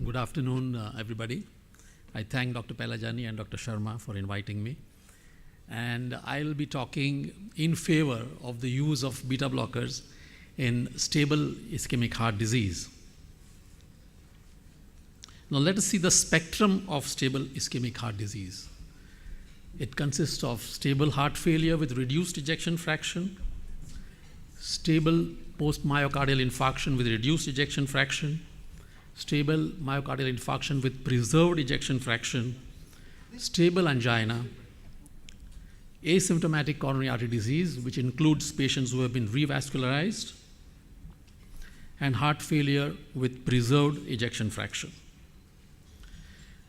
Good afternoon, everybody. I thank Dr. Pelajani and Dr. Sharma for inviting me. And I'll be talking in favor of the use of beta blockers in stable ischemic heart disease. Now let us see the spectrum of stable ischemic heart disease. It consists of stable heart failure with reduced ejection fraction, stable post-myocardial infarction with reduced ejection fraction, stable myocardial infarction with preserved ejection fraction, stable angina, asymptomatic coronary artery disease, which includes patients who have been revascularized, and heart failure with preserved ejection fraction.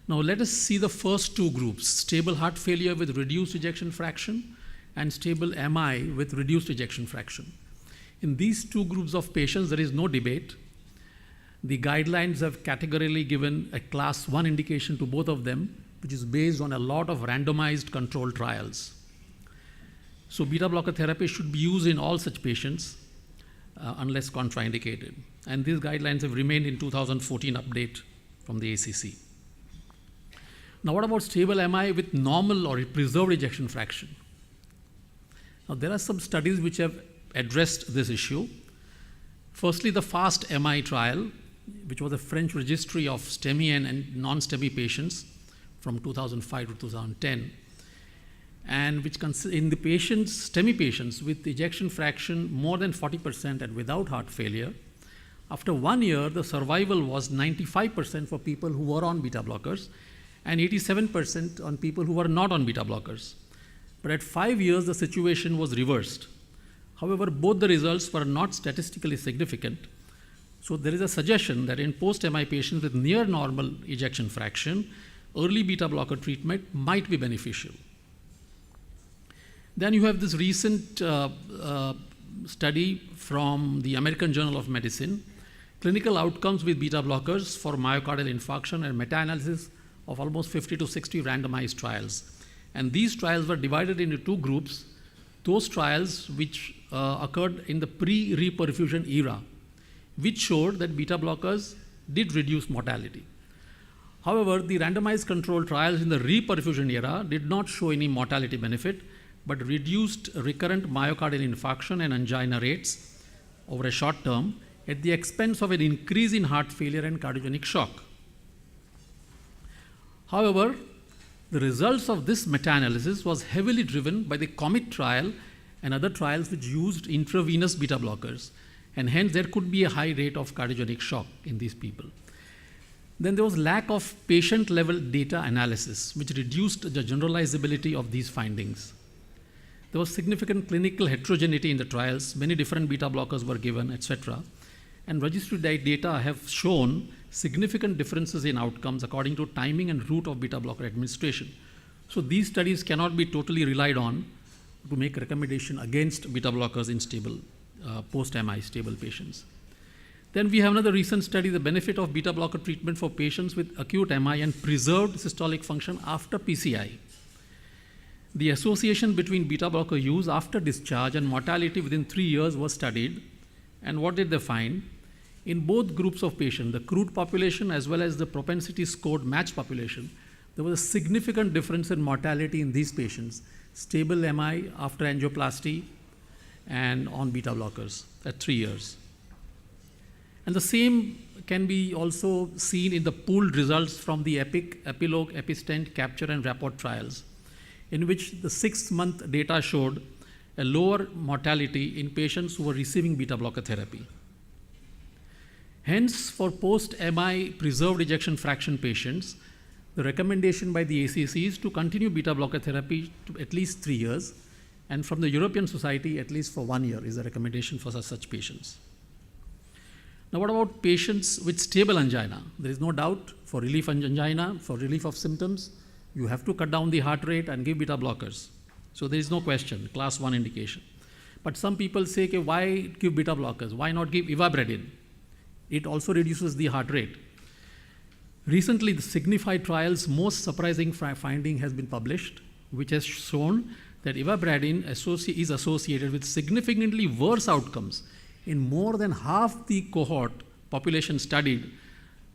Now let us see the first two groups, stable heart failure with reduced ejection fraction and stable MI with reduced ejection fraction. In these two groups of patients, there is no debate. The guidelines have categorically given a class 1 indication to both of them, which is based on a lot of randomized controlled trials. So beta blocker therapy should be used in all such patients unless contraindicated. And these guidelines have remained in 2014 update from the ACC. Now what about stable MI with normal or preserved ejection fraction? Now there are some studies which have addressed this issue. Firstly, the FAST MI trial, which was a French registry of STEMI and non-STEMI patients from 2005 to 2010, and which in the patients, STEMI patients with ejection fraction more than 40% and without heart failure, after 1 year, the survival was 95% for people who were on beta blockers and 87% on people who were not on beta blockers. But at 5 years, the situation was reversed. However, both the results were not statistically significant. So there is a suggestion that in post-MI patients with near normal ejection fraction, early beta blocker treatment might be beneficial. Then you have this recent study from the American Journal of Medicine, clinical outcomes with beta blockers for myocardial infarction, and meta-analysis of almost 50 to 60 randomized trials. And these trials were divided into two groups, those trials which occurred in the pre-reperfusion era, which showed that beta blockers did reduce mortality. However, the randomized control trials in the reperfusion era did not show any mortality benefit, but reduced recurrent myocardial infarction and angina rates over a short term at the expense of an increase in heart failure and cardiogenic shock. However, the results of this meta-analysis was heavily driven by the COMET trial and other trials which used intravenous beta blockers, and hence there could be a high rate of cardiogenic shock in these people. Then there was lack of patient-level data analysis, which reduced the generalizability of these findings. There was significant clinical heterogeneity in the trials, many different beta blockers were given, etc. And registry data have shown significant differences in outcomes according to timing and route of beta blocker administration. So these studies cannot be totally relied on to make a recommendation against beta blockers in stable, post-MI stable patients. Then we have another recent study, the benefit of beta blocker treatment for patients with acute MI and preserved systolic function after PCI. The association between beta blocker use after discharge and mortality within 3 years was studied. And what did they find? In both groups of patients, the crude population as well as the propensity scored match population, there was a significant difference in mortality in these patients, stable MI after angioplasty and on beta blockers at 3 years. And the same can be also seen in the pooled results from the EPIC, EPILOGUE, EPISTENT, CAPTURE and RAPPORT trials, in which the 6-month data showed a lower mortality in patients who were receiving beta blocker therapy. Hence, for post-MI preserved ejection fraction patients, the recommendation by the ACC is to continue beta blocker therapy to at least 3 years, and from the European Society, at least for 1 year is a recommendation for such patients. Now, what about patients with stable angina? There is no doubt for relief of angina, for relief of symptoms, you have to cut down the heart rate and give beta blockers. So there is no question, class 1 indication. But some people say, okay, why give beta blockers? Why not give ivabradine? It also reduces the heart rate. Recently, the Signify trial's most surprising finding has been published, which has shown that ivabradine is associated with significantly worse outcomes in more than half the cohort population studied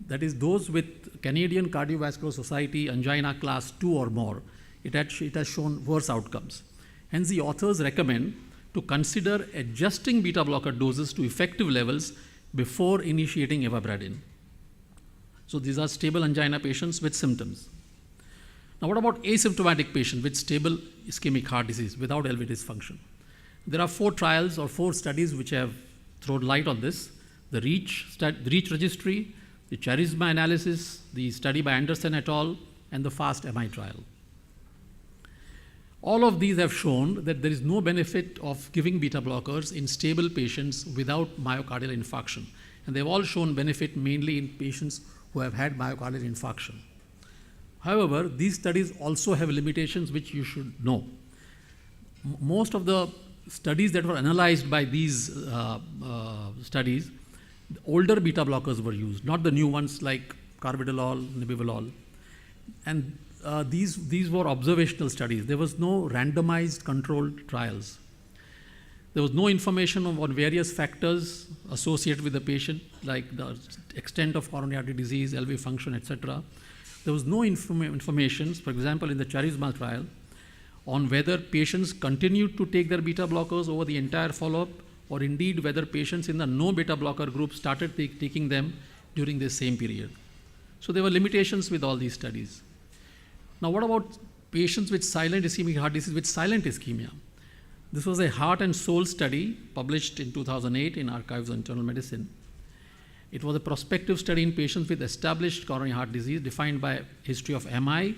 that is those with Canadian Cardiovascular Society angina class 2 or more, it has shown worse outcomes. Hence, the authors recommend to consider adjusting beta blocker doses to effective levels before initiating ivabradine. So these are stable angina patients with symptoms. Now, what about asymptomatic patients with stable ischemic heart disease without LV dysfunction? There are 4 trials or 4 studies which have thrown light on this: the REACH registry, the Charisma analysis, the study by Anderson et al., and the FAST-MI trial. All of these have shown that there is no benefit of giving beta blockers in stable patients without myocardial infarction. And they've all shown benefit mainly in patients who have had myocardial infarction. However, these studies also have limitations which you should know. Most of the studies that were analyzed by these studies, the older beta blockers were used, not the new ones like carvedilol, nebivolol. And these were observational studies. There was no randomized controlled trials. There was no information on various factors associated with the patient, like the extent of coronary artery disease, LV function, etc. There was no information, for example, in the Charisma trial, on whether patients continued to take their beta blockers over the entire follow-up, or indeed whether patients in the no beta blocker group started taking them during the same period. So there were limitations with all these studies. Now, what about patients with silent ischemic heart disease with silent ischemia? This was a heart and soul study published in 2008 in Archives of Internal Medicine. It was a prospective study in patients with established coronary heart disease defined by history of MI,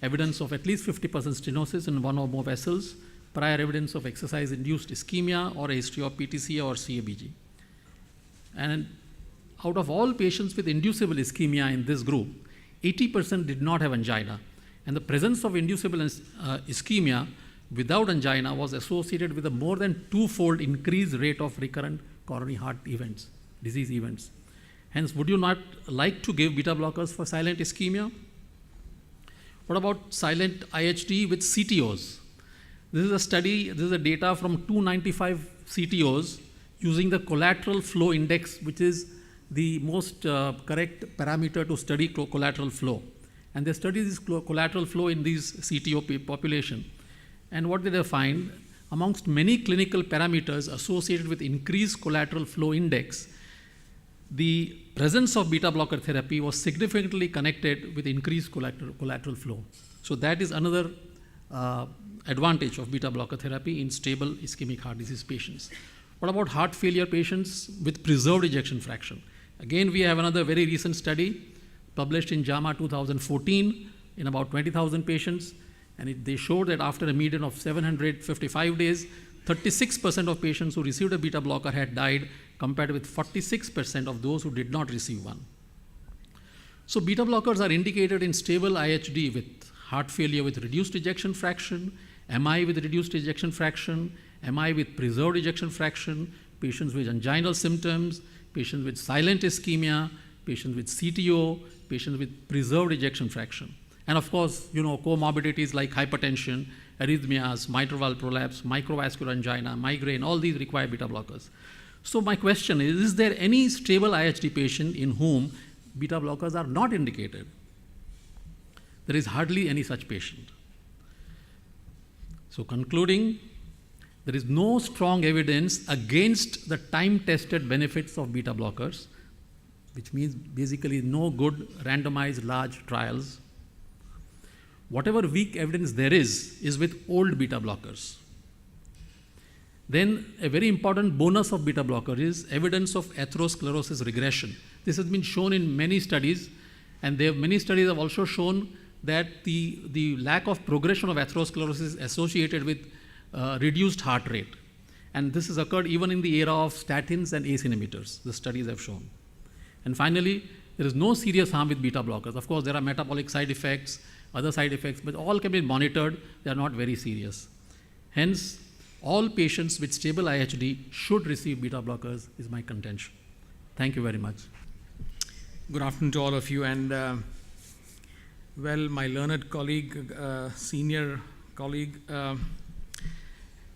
evidence of at least 50% stenosis in one or more vessels, prior evidence of exercise-induced ischemia, or a history of PTC or CABG. And out of all patients with inducible ischemia in this group, 80% did not have angina. And the presence of inducible ischemia without angina was associated with a more than 2-fold increased rate of recurrent coronary heart events, disease events. Hence, would you not like to give beta blockers for silent ischemia? What about silent IHD with CTOs? This is a study, this is a data from 295 CTOs using the collateral flow index, which is the most correct parameter to study collateral flow. And they studied this collateral flow in these CTO population. And what did they find? Amongst many clinical parameters associated with increased collateral flow index, the presence of beta blocker therapy was significantly connected with increased collateral flow. So that is another advantage of beta blocker therapy in stable ischemic heart disease patients. What about heart failure patients with preserved ejection fraction? Again, we have another very recent study published in JAMA 2014 in about 20,000 patients, and they showed that after a median of 755 days, 36% of patients who received a beta blocker had died, compared with 46% of those who did not receive one. So beta blockers are indicated in stable IHD with heart failure with reduced ejection fraction, MI with reduced ejection fraction, MI with preserved ejection fraction, patients with anginal symptoms, patients with silent ischemia, patients with CTO, patients with preserved ejection fraction. And of course, comorbidities like hypertension, arrhythmias, mitral valve prolapse, microvascular angina, migraine, all these require beta blockers. So my question is there any stable IHD patient in whom beta blockers are not indicated? There is hardly any such patient. So concluding, there is no strong evidence against the time-tested benefits of beta blockers, which means basically no good randomized large trials. Whatever weak evidence there is with old beta blockers. Then a very important bonus of beta blocker is evidence of atherosclerosis regression. This has been shown in many studies, and many studies have also shown that the lack of progression of atherosclerosis is associated with reduced heart rate. And this has occurred even in the era of statins and ACE inhibitors, the studies have shown. And finally, there is no serious harm with beta blockers. Of course, there are metabolic side effects, other side effects, but all can be monitored. They are not very serious. Hence, all patients with stable IHD should receive beta blockers is my contention. Thank you very much. Good afternoon to all of you. And well, my learned colleague, senior colleague,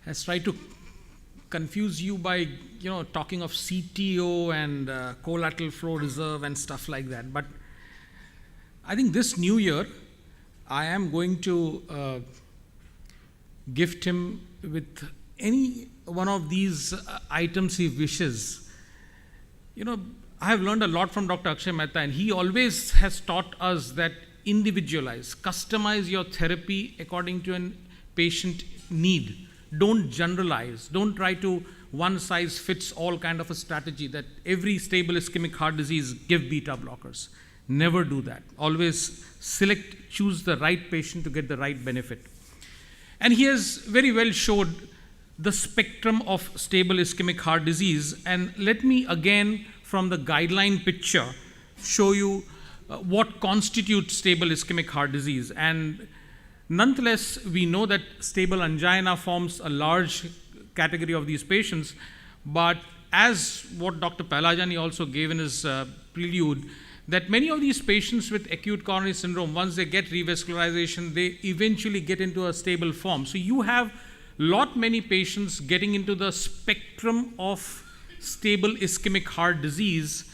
has tried to confuse you by talking of CTO and collateral flow reserve and stuff like that. But I think this new year, I am going to gift him with any one of these items he wishes. I have learned a lot from Dr. Akshay Mehta, and he always has taught us that individualize, customize your therapy according to a patient need. Don't generalize. Don't try to one size fits all kind of a strategy that every stable ischemic heart disease give beta blockers. Never do that. Always choose the right patient to get the right benefit. And he has very well showed the spectrum of stable ischemic heart disease. And let me again, from the guideline picture, show you what constitutes stable ischemic heart disease. And nonetheless, we know that stable angina forms a large category of these patients. But as what Dr. Pailajani also gave in his prelude, that many of these patients with acute coronary syndrome, once they get revascularization, they eventually get into a stable form. So you have many patients getting into the spectrum of stable ischemic heart disease.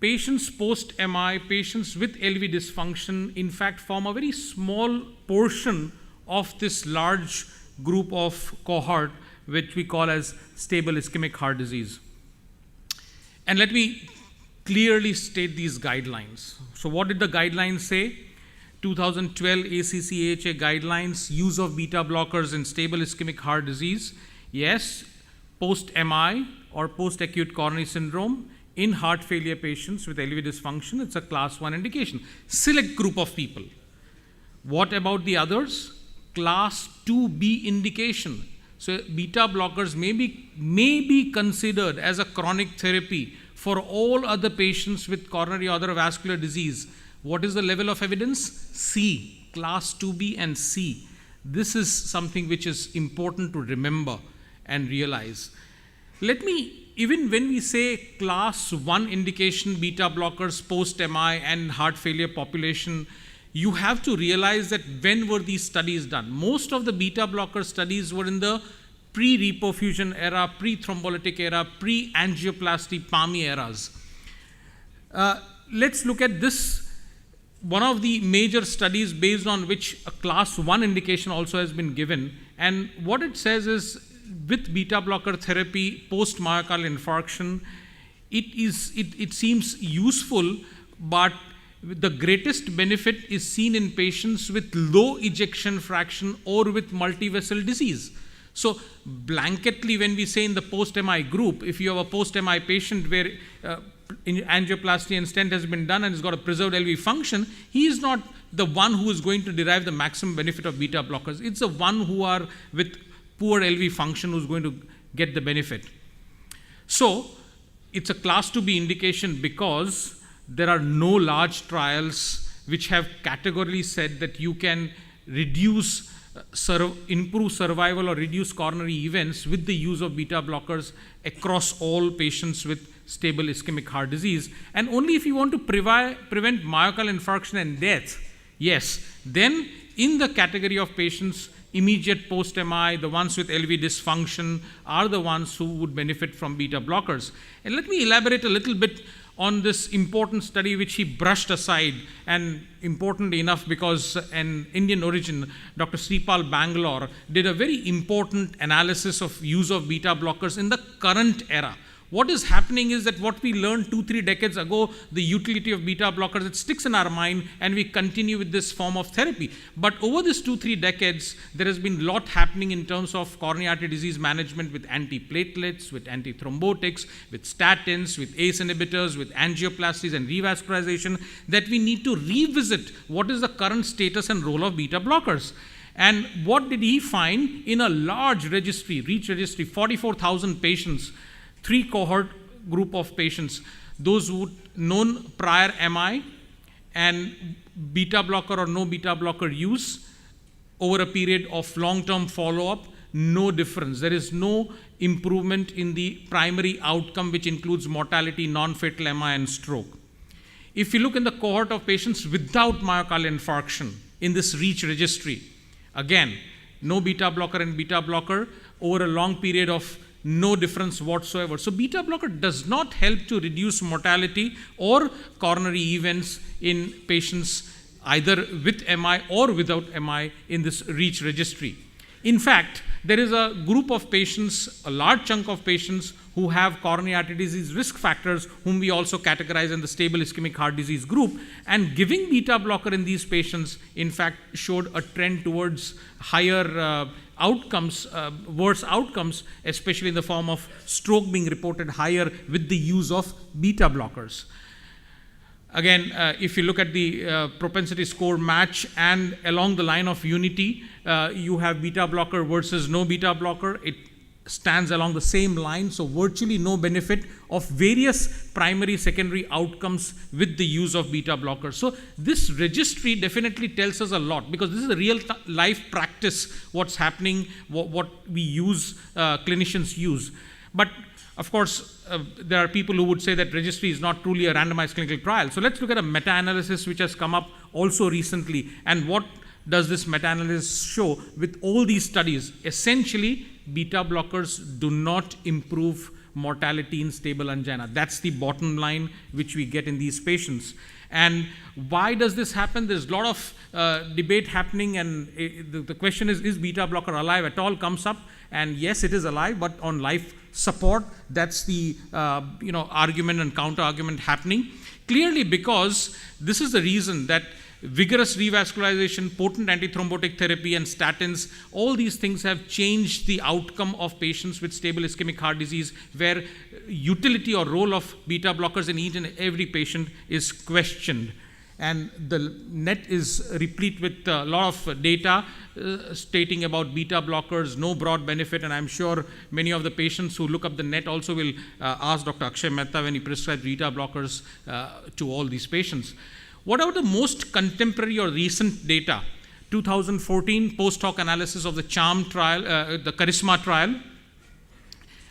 Patients post-MI, patients with LV dysfunction, in fact, form a very small portion of this large group of cohort, which we call as stable ischemic heart disease. And let me clearly state these guidelines. So what did the guidelines say? 2012 ACC/AHA guidelines, use of beta blockers in stable ischemic heart disease. Yes, post-MI or post-acute coronary syndrome in heart failure patients with LV dysfunction, it's a class 1 indication. Select group of people. What about the others? Class 2B indication. So beta blockers may be considered as a chronic therapy for all other patients with coronary other vascular disease. What is the level of evidence? C, class 2B and C. This is something which is important to remember and realize. Even when we say class 1 indication beta blockers post-MI and heart failure population, you have to realize that when were these studies done? Most of the beta blocker studies were in the pre-reperfusion era, pre-thrombolytic era, pre-angioplasty, PAMI eras. Let's look at this. One of the major studies based on which a class 1 indication also has been given. And what it says is, with beta blocker therapy post myocardial infarction, it seems useful, but the greatest benefit is seen in patients with low ejection fraction or with multivessel disease. So blanketly, when we say in the post-MI group, if you have a post-MI patient where angioplasty and stent has been done and has got a preserved LV function, he is not the one who is going to derive the maximum benefit of beta blockers. It's the one who are with poor LV function who's going to get the benefit. So it's a class 2B indication because there are no large trials which have categorically said that you can reduce, improve survival or reduce coronary events with the use of beta blockers across all patients with stable ischemic heart disease. And only if you want to prevent myocardial infarction and death, yes, then in the category of patients immediate post-MI, the ones with LV dysfunction are the ones who would benefit from beta blockers. And let me elaborate a little bit on this important study which he brushed aside, and important enough because an Indian origin, Dr. Sripal Bangalore, did a very important analysis of use of beta blockers in the current era. What is happening is that what we learned 2-3 decades ago, the utility of beta blockers, it sticks in our mind and we continue with this form of therapy. But over this 2-3 decades, there has been a lot happening in terms of coronary artery disease management with antiplatelets, with antithrombotics, with statins, with ACE inhibitors, with angioplasties and revascularization, that we need to revisit what is the current status and role of beta blockers. And what did he find? In a large registry, REACH registry, 44,000 patients, 3 cohort group of patients, those who known prior MI and beta blocker or no beta blocker use over a period of long-term follow-up, no difference. There is no improvement in the primary outcome, which includes mortality, non-fatal MI and stroke. If you look in the cohort of patients without myocardial infarction in this REACH registry, again, no beta blocker and beta blocker, over a long period of no difference whatsoever. So beta blocker does not help to reduce mortality or coronary events in patients either with MI or without MI in this REACH registry. In fact, there is a group of patients, a large chunk of patients who have coronary artery disease risk factors, whom we also categorize in the stable ischemic heart disease group, and giving beta blocker in these patients in fact showed a trend towards higher outcomes, worse outcomes, especially in the form of stroke being reported higher with the use of beta blockers. Again, if you look at the propensity score match and along the line of unity, you have beta blocker versus no beta blocker. It stands along the same line, so virtually no benefit of various primary, secondary outcomes with the use of beta blockers. So this registry definitely tells us a lot, because this is a real life practice, what's happening, what we use, clinicians use. But of course, there are people who would say that registry is not truly a randomized clinical trial. So let's look at a meta-analysis which has come up also recently. And what does this meta-analysis show with all these studies? Essentially, beta blockers do not improve mortality in stable angina. That's the bottom line which we get in these patients. And why does this happen? There's a lot of debate happening, and the question is beta blocker alive at all comes up. And yes, it is alive, but on life support. That's the argument and counter argument happening. Clearly, because this is the reason that vigorous revascularization, potent antithrombotic therapy, and statins, all these things have changed the outcome of patients with stable ischemic heart disease, where utility or role of beta blockers in each and every patient is questioned. And the net is replete with a lot of data stating about beta blockers, no broad benefit, and I'm sure many of the patients who look up the net also will ask Dr. Akshay Mehta when he prescribes beta blockers to all these patients. What are the most contemporary or recent data? 2014 post-hoc analysis of the CHARM trial, the Charisma trial.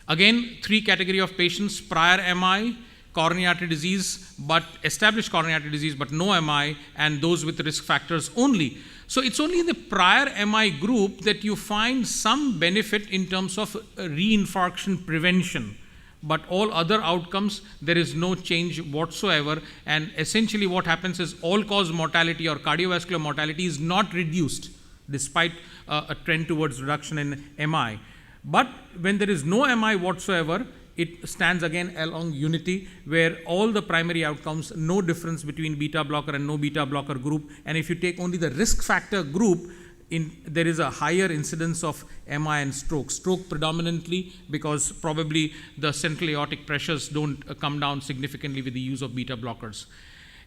Again, 3 category of patients: prior MI, coronary artery disease, but established coronary artery disease, but no MI, and those with risk factors only. So it's only in the prior MI group that you find some benefit in terms of reinfarction prevention. But all other outcomes, there is no change whatsoever. And essentially what happens is all-cause mortality or cardiovascular mortality is not reduced despite a trend towards reduction in MI. But when there is no MI whatsoever, it stands again along unity, where all the primary outcomes, no difference between beta blocker and no beta blocker group. And if you take only the risk factor group, there is a higher incidence of MI and stroke. Stroke predominantly because probably the central aortic pressures don't come down significantly with the use of beta blockers.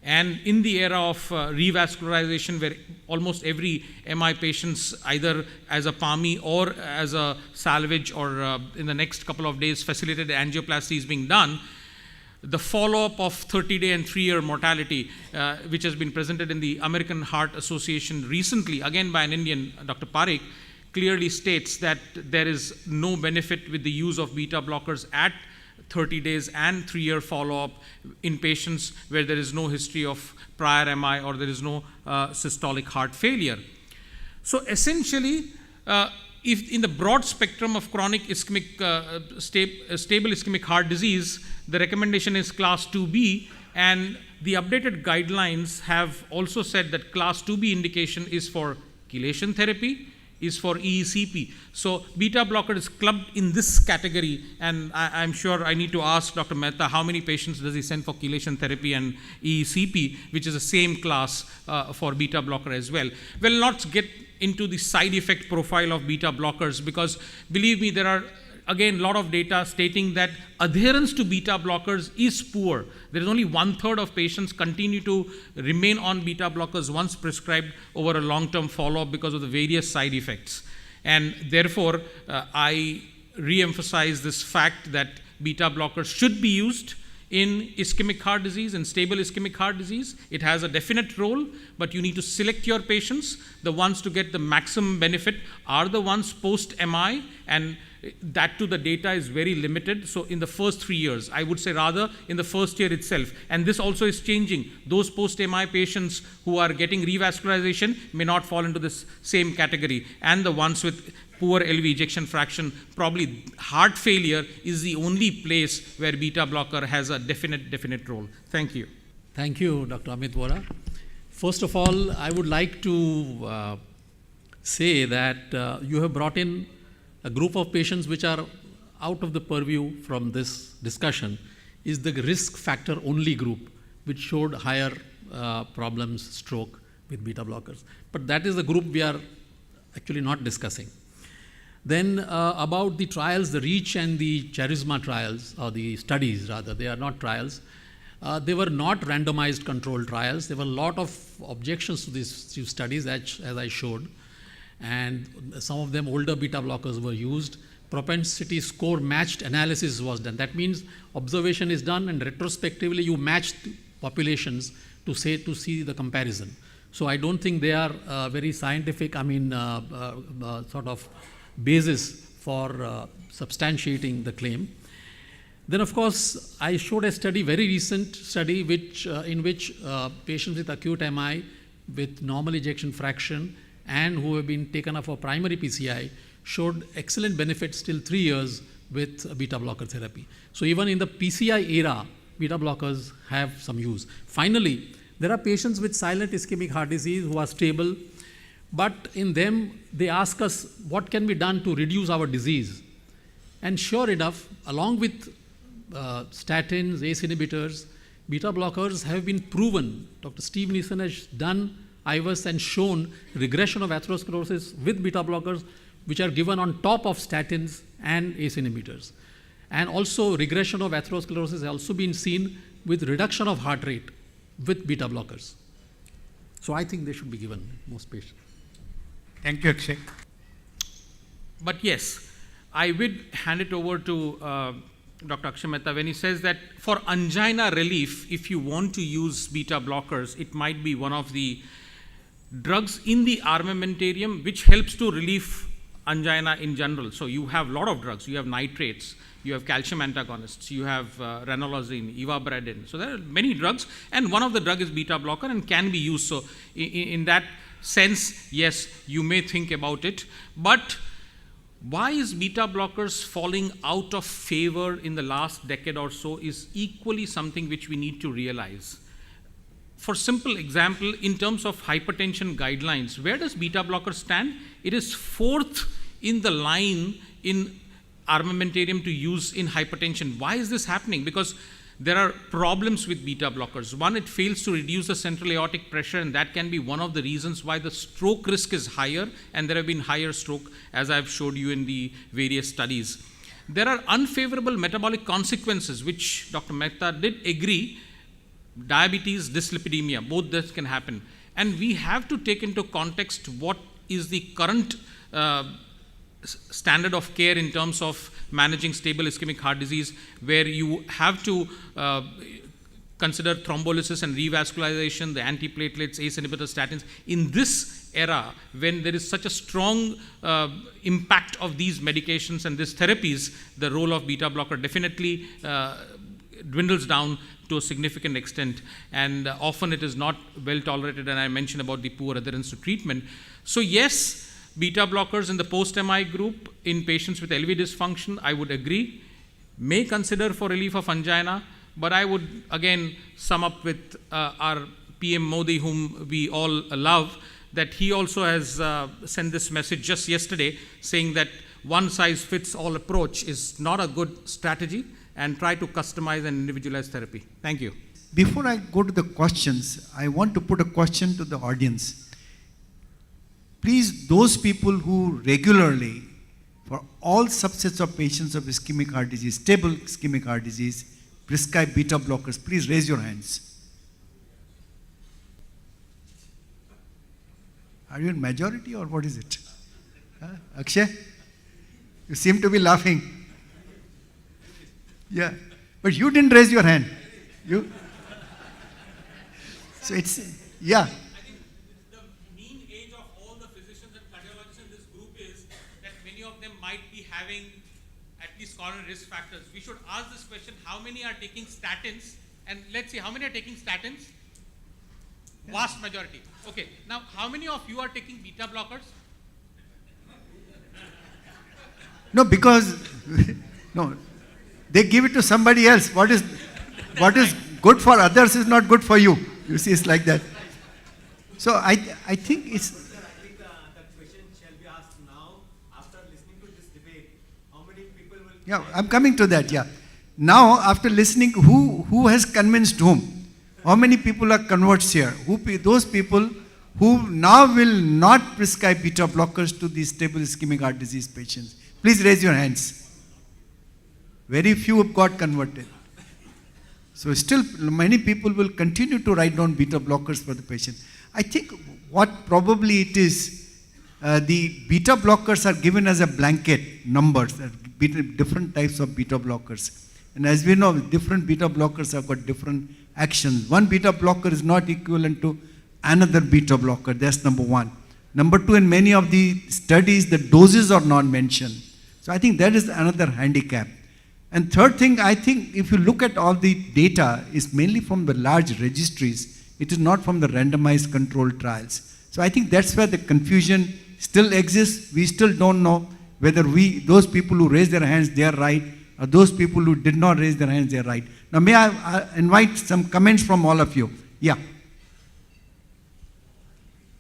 And in the era of revascularization, where almost every MI patients, either as a PAMI or as a salvage or in the next couple of days facilitated angioplasty is being done, the follow-up of 30-day and 3-year mortality, which has been presented in the American Heart Association recently, again by an Indian, Dr. Parikh, clearly states that there is no benefit with the use of beta blockers at 30 days and 3-year follow-up in patients where there is no history of prior MI or there is no systolic heart failure. So essentially, if in the broad spectrum of chronic ischemic, stable ischemic heart disease, the recommendation is class 2B, and the updated guidelines have also said that class 2B indication is for chelation therapy, is for EECP. So beta blocker is clubbed in this category, and I'm sure I need to ask Dr. Mehta how many patients does he send for chelation therapy and EECP, which is the same class for beta blocker as well. Well, let's get into the side effect profile of beta blockers, because believe me, there are again a lot of data stating that adherence to beta blockers is poor. There is only 1/3 of patients continue to remain on beta blockers once prescribed over a long-term follow-up because of the various side effects. And therefore, I re-emphasize this fact that beta blockers should be used in ischemic heart disease and stable ischemic heart disease. It has a definite role, but you need to select your patients. The ones to get the maximum benefit are the ones post-MI, and that too the data is very limited. So in the first 3 years, I would say rather in the first year itself. And this also is changing. Those post-MI patients who are getting revascularization may not fall into this same category, and the ones with poor LV ejection fraction, probably heart failure is the only place where beta blocker has a definite role. Thank you. Thank you, Dr. Amit Vora. First of all, I would like to say that you have brought in a group of patients which are out of the purview from this discussion, is the risk factor only group, which showed higher problems, stroke with beta blockers. But that is the group we are actually not discussing. Then about the trials, the REACH and the Charisma trials, or the studies rather, they are not trials. They were not randomized controlled trials. There were a lot of objections to these two studies, as I showed. And some of them older beta blockers were used. Propensity score matched analysis was done. That means observation is done and retrospectively you match populations to see the comparison. So I don't think they are very scientific, sort of basis for substantiating the claim. Then of course, I showed a study, very recent study, in which patients with acute MI with normal ejection fraction and who have been taken up for primary PCI showed excellent benefits till 3 years with beta blocker therapy. So even in the PCI era, beta blockers have some use. Finally, there are patients with silent ischemic heart disease who are stable, but in them, they ask us what can be done to reduce our disease. And sure enough, along with statins, ACE inhibitors, beta blockers have been proven. Dr. Steve Nissen has done IVUS and shown regression of atherosclerosis with beta blockers, which are given on top of statins and ACE inhibitors. And also regression of atherosclerosis has also been seen with reduction of heart rate with beta blockers. So I think they should be given most patients. Thank you, Akshay. But yes, I would hand it over to Dr. Akshay Mehta when he says that for angina relief, if you want to use beta blockers, it might be one of the drugs in the armamentarium which helps to relieve angina in general. So you have a lot of drugs. You have nitrates, you have calcium antagonists, you have ranolazine, ivabradine. So there are many drugs, and one of the drug is beta blocker and can be used. So in that sense, yes, you may think about it. But why is beta blockers falling out of favor in the last decade or so is equally something which we need to realize. For simple example, in terms of hypertension guidelines, where does beta blocker stand? It is 4th in the line in armamentarium to use in hypertension. Why is this happening? Because there are problems with beta blockers. One, it fails to reduce the central aortic pressure, and that can be one of the reasons why the stroke risk is higher, and there have been higher stroke, as I've showed you in the various studies. There are unfavorable metabolic consequences, which Dr. Mehta did agree. Diabetes, dyslipidemia, both this can happen. And we have to take into context what is the current standard of care in terms of managing stable ischemic heart disease, where you have to consider thrombolysis and revascularization, the antiplatelets, ACE inhibitors, statins. In this era, when there is such a strong impact of these medications and these therapies, the role of beta blocker definitely dwindles down to a significant extent, and often it is not well tolerated, and I mentioned about the poor adherence to treatment. So yes, beta blockers in the post-MI group in patients with LV dysfunction, I would agree, may consider for relief of angina, but I would again sum up with our PM Modi, whom we all love, that he also has sent this message just yesterday saying that one-size-fits-all approach is not a good strategy, and try to customize and individualize therapy. Thank you. Before I go to the questions, I want to put a question to the audience. Please, those people who regularly, for all subsets of patients of ischemic heart disease, stable ischemic heart disease, prescribe beta blockers, please raise your hands. Are you in majority or what is it? Akshay? You seem to be laughing. Yeah, but you didn't raise your hand. You? So it's, yeah. I think the mean age of all the physicians and cardiologists in this group is that many of them might be having at least coronary risk factors. We should ask this question, how many are taking statins? And let's see, how many are taking statins? Vast majority. Okay, now how many of you are taking beta blockers? No, because no, they give it to somebody else. What is good for others is not good for you. You see, it's like that. So I think it's. Sir, I think that question shall be asked now. After listening to this debate, how many people will... Yeah, I'm coming to that. Yeah. Now, after listening, who has convinced whom? How many people are converts here? Those people who now will not prescribe beta blockers to these stable ischemic heart disease patients. Please raise your hands. Very few have got converted. So still many people will continue to write down beta blockers for the patient. I think what probably it is, the beta blockers are given as a blanket numbers, different types of beta blockers. And as we know, different beta blockers have got different actions. One beta blocker is not equivalent to another beta blocker. That's number one. Number two, in many of the studies, the doses are not mentioned. So I think that is another handicap. And third thing, I think if you look at all the data, is mainly from the large registries. It is not from the randomized controlled trials. So I think that's where the confusion still exists. We still don't know whether those people who raise their hands, they are right, or those people who did not raise their hands, they are right. Now may I invite some comments from all of you? Yeah.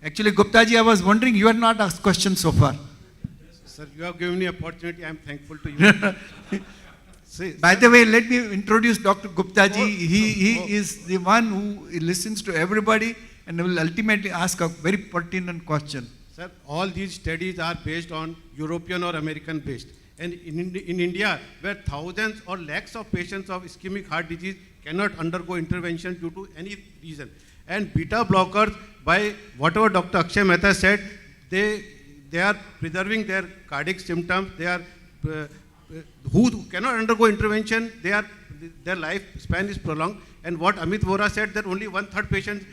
Actually, Gupta ji, I was wondering, you had not asked questions so far. Sir, you have given me opportunity. I am thankful to you. See, by the way, let me introduce Dr. Gupta ji. He is the one who listens to everybody and will ultimately ask a very pertinent question. sir, all these studies are based on European or American based. And in India, where thousands or lakhs of patients of ischemic heart disease cannot undergo intervention due to any reason. And beta blockers, by whatever Dr. Akshay Mehta said, they are preserving their cardiac symptoms. They are who cannot undergo intervention. Their lifespan is prolonged. And what Amit Vora said, that only 1/3 patients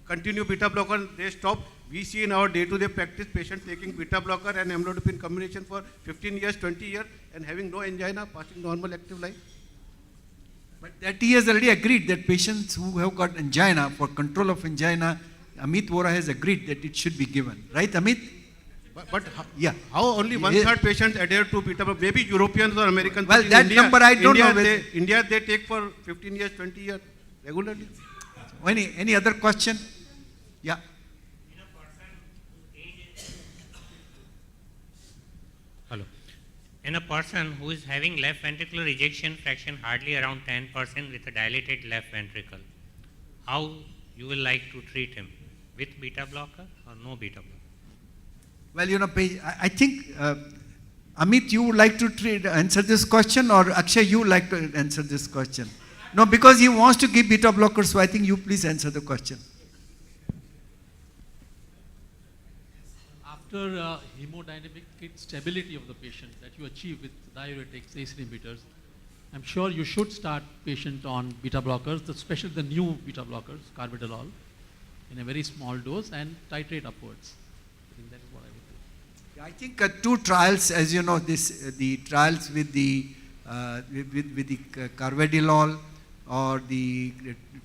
continue beta blocker, they stop. We see in our day-to-day practice patients taking beta blocker and amlodipine combination for 15 years, 20 years, and having no angina, passing normal active life. But that he has already agreed that patients who have got angina, for control of angina, Amit Vora has agreed that it should be given. Right, Amit? But Yeah. how only 1/3 patients adhere to beta blocker? Maybe Europeans or Americans. Well, but in that India, number I don't know whether- India, they take for 15 years, 20 years regularly. Any other question? Yeah. Hello. In a person who is having left ventricular ejection fraction hardly around 10% with a dilated left ventricle, how you will like to treat him? With beta blocker or no beta blocker? Well, I think, Amit, you would like to answer this question, or Akshay, you would like to answer this question? No, because he wants to give beta blockers, so I think you please answer the question. After hemodynamic stability of the patient that you achieve with diuretics, ACE inhibitors, I'm sure you should start patient on beta blockers, especially the new beta blockers, carvedilol, in a very small dose and titrate upwards. I think that is what I would do. I think 2 trials, as you know, the trials with the carvedilol or the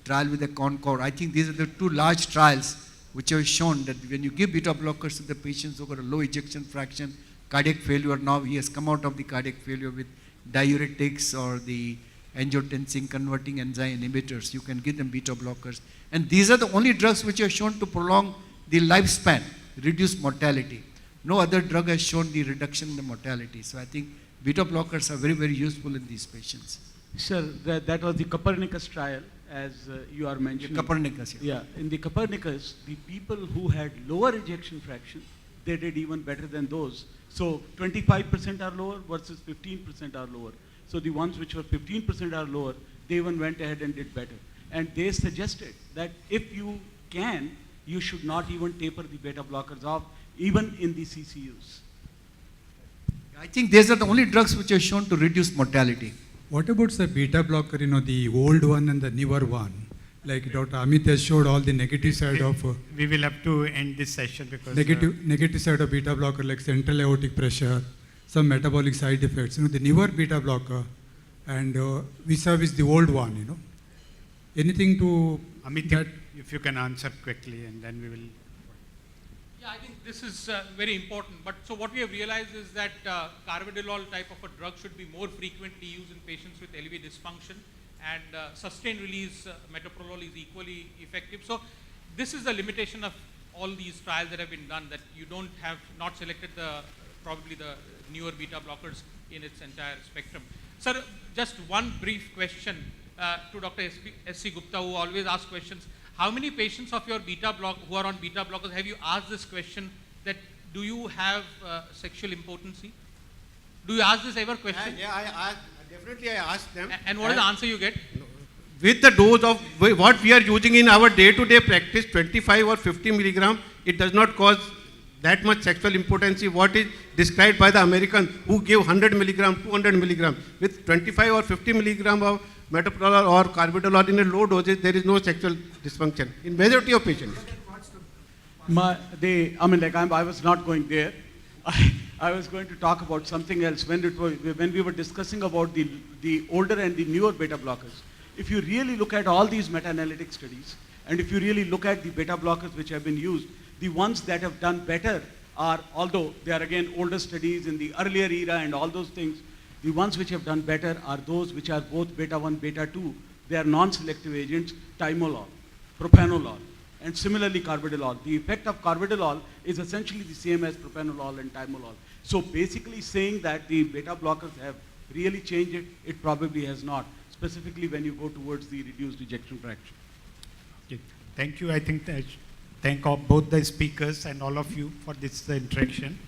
trial with the Concord, I think these are the 2 large trials which have shown that when you give beta blockers to the patients who got a low ejection fraction, cardiac failure, now he has come out of the cardiac failure with diuretics or the angiotensin converting enzyme inhibitors, you can give them beta blockers. And these are the only drugs which are shown to prolong the lifespan, reduce mortality. No other drug has shown the reduction in the mortality. So I think beta blockers are very, very useful in these patients. Sir, that was the Copernicus trial, as you are mentioning. Copernicus, Yeah, in the Copernicus, the people who had lower ejection fraction, they did even better than those. So 25% are lower versus 15% are lower. So the ones which were 15% are lower, they even went ahead and did better. And they suggested that if you can, you should not even taper the beta blockers off, even in the CCUs. I think these are the only drugs which are shown to reduce mortality. What about the beta blocker, the old one and the newer one? Like Dr. Amit has showed all the negative side of... we will have to end this session because... Negative side of beta blocker, like central aortic pressure, some metabolic side effects. The newer beta blocker and vis-a-vis the old one, Anything to... Amit, that? if you can answer quickly and then we will... Yeah, I think this is very important. But so what we have realized is that carvedilol type of a drug should be more frequently used in patients with LV dysfunction, and sustained release metoprolol is equally effective. So this is the limitation of all these trials that have been done, that you don't have not selected probably the newer beta blockers in its entire spectrum. Sir, just one brief question to Dr. S.C. Gupta, who always asks questions. How many patients of your who are on beta blockers have you asked this question, that do you have sexual impotency? Do you ask this ever question? Definitely I ask them. And what is the answer you get? With the dose of what we are using in our day-to-day practice, 25 or 50 milligram, it does not cause that much sexual impotency. What is described by the American who give 100 milligram, 200 milligram. With 25 or 50 milligram of metoprolol or carvedilol in a low dosage, there is no sexual dysfunction in majority of patients. I was not going there. I was going to talk about something else. When we were discussing about the older and the newer beta blockers, if you really look at all these meta-analytic studies, and if you really look at the beta blockers which have been used, the ones that have done better are, although they are again older studies in the earlier era and all those things, the ones which have done better are those which are both beta 1, beta 2. They are non-selective agents, timolol, propranolol, and similarly carvedilol. The effect of carvedilol is essentially the same as propranolol and timolol. So basically saying that the beta blockers have really changed it, it probably has not, specifically when you go towards the reduced ejection fraction. Okay. Thank you. I think that thank both the speakers and all of you for this interaction.